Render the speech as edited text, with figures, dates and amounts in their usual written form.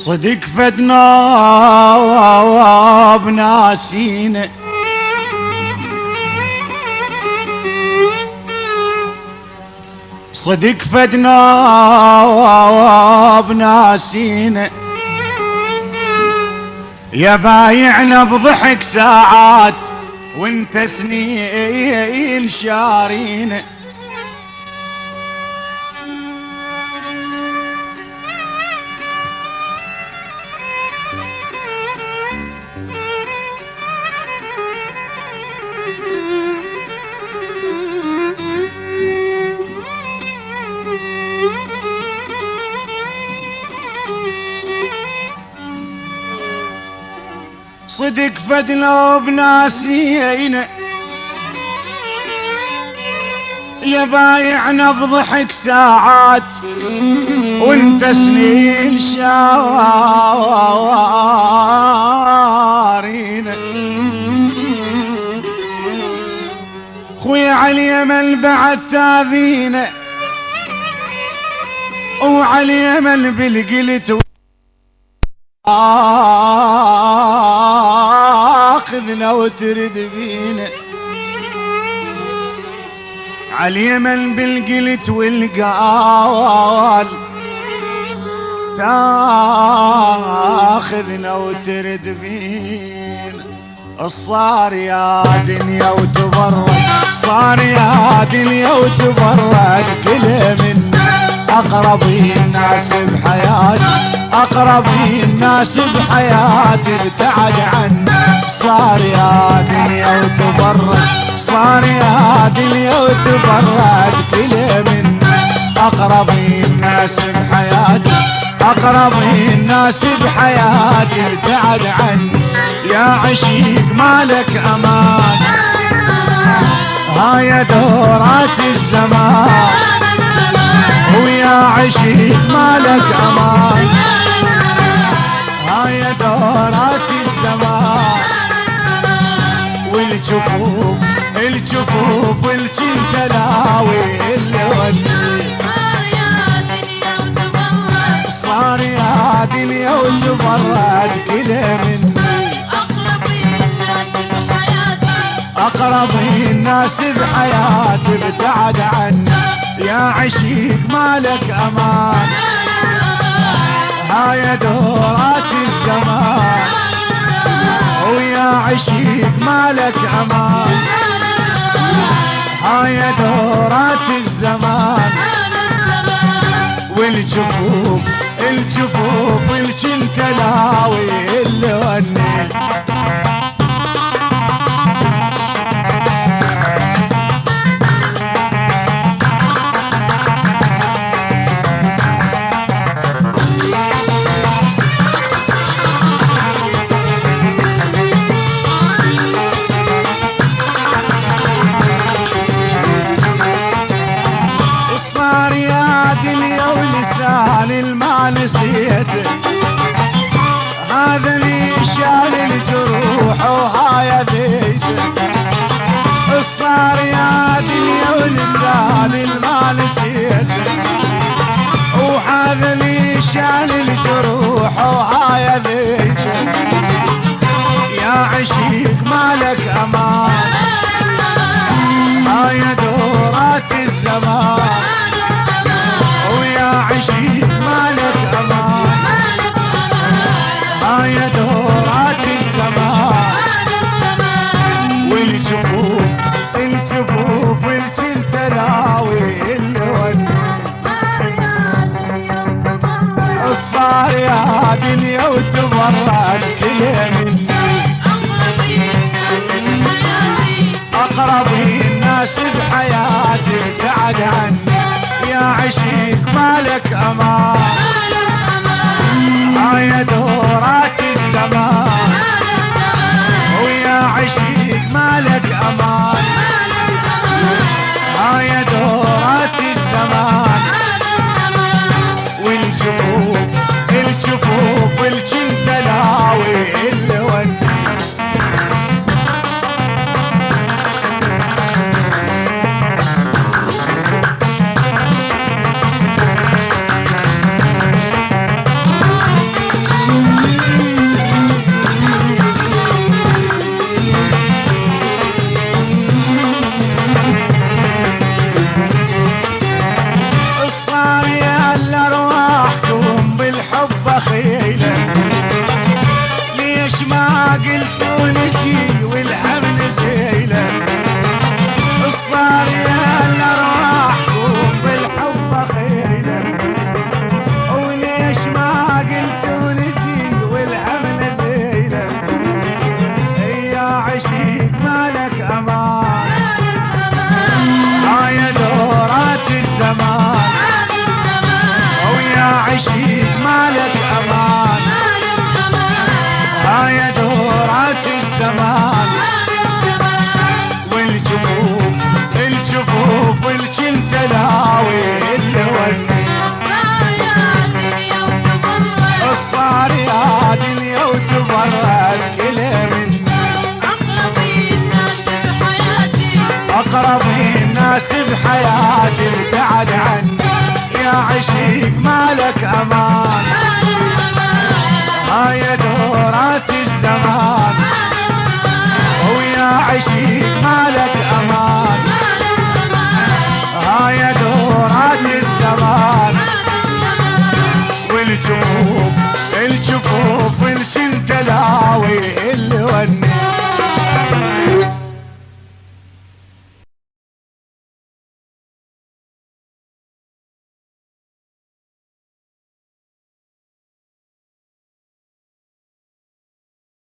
صدق فدنا بناسينا صدق فدنا بناسينا يا بايعنا بضحك ساعات وانت سنين شارينا صدق فدنا بناسينا يا بايعنا بضحك ساعات وانت سنين شارينا خويا على اليمن بعد تاذينا وعلى اليمن بالقلت اخذنا وترد بينا عاليمن بالقلت والقال تاخذنا وترد بينا الصار يا دنيا وتبرد صار يا دنيا وتبرد كل من اقرب الناس بحياتي اقرب الناس بحياتي ابتعد عني صار يا دنيا وتبرد صار يا دنيا وتبرد كل من اقرب الناس بحياتي اقرب الناس بحياتي ابتعد عني يا عشيق مالك امان هاي دورات الزمان ويا عشيق مالك امان هاي دورات الزمان والجفوف الجفوف والجنكلاوي اللي ودي صار يا دنيا وتبرد كده مني اقرب الناس بحياتي ابتعد عني يا عشيق مالك امان هاي دورات الزمان ويا عشيق مالك امان هاي دورات الزمان والجفوف الجفوف والجنكلاوي اللي وني نسيته هذا اللي شال الجروح وهاي بيته الصار يا دنيا ولسان الما نسيته وهذا اللي شال الجروح وهاي بيته يا عشيق مالك امان هاي دورات الزمان ويا عشيق مالك امان هاي دورات الزمان والجفوف الجفوف والجنكلاوي اللي ودي الصار يا دنيا وتبرد كل مني اقرب الناس بحياتي ابتعد عني يا عشيق مالك امان هاي دورات الزمان ويا عشيق مالك امان هاي دورات الزمان والجفوف الجفوف والجنكلاوي اللي وني اقرب الناس بحياتي ابتعد عني يا عشيق مالك امان هاي دورات الزمان ويا عشيق مالك امان هاي دورات الزمان والجفوف الجفوف الجنت لاوي اللي وني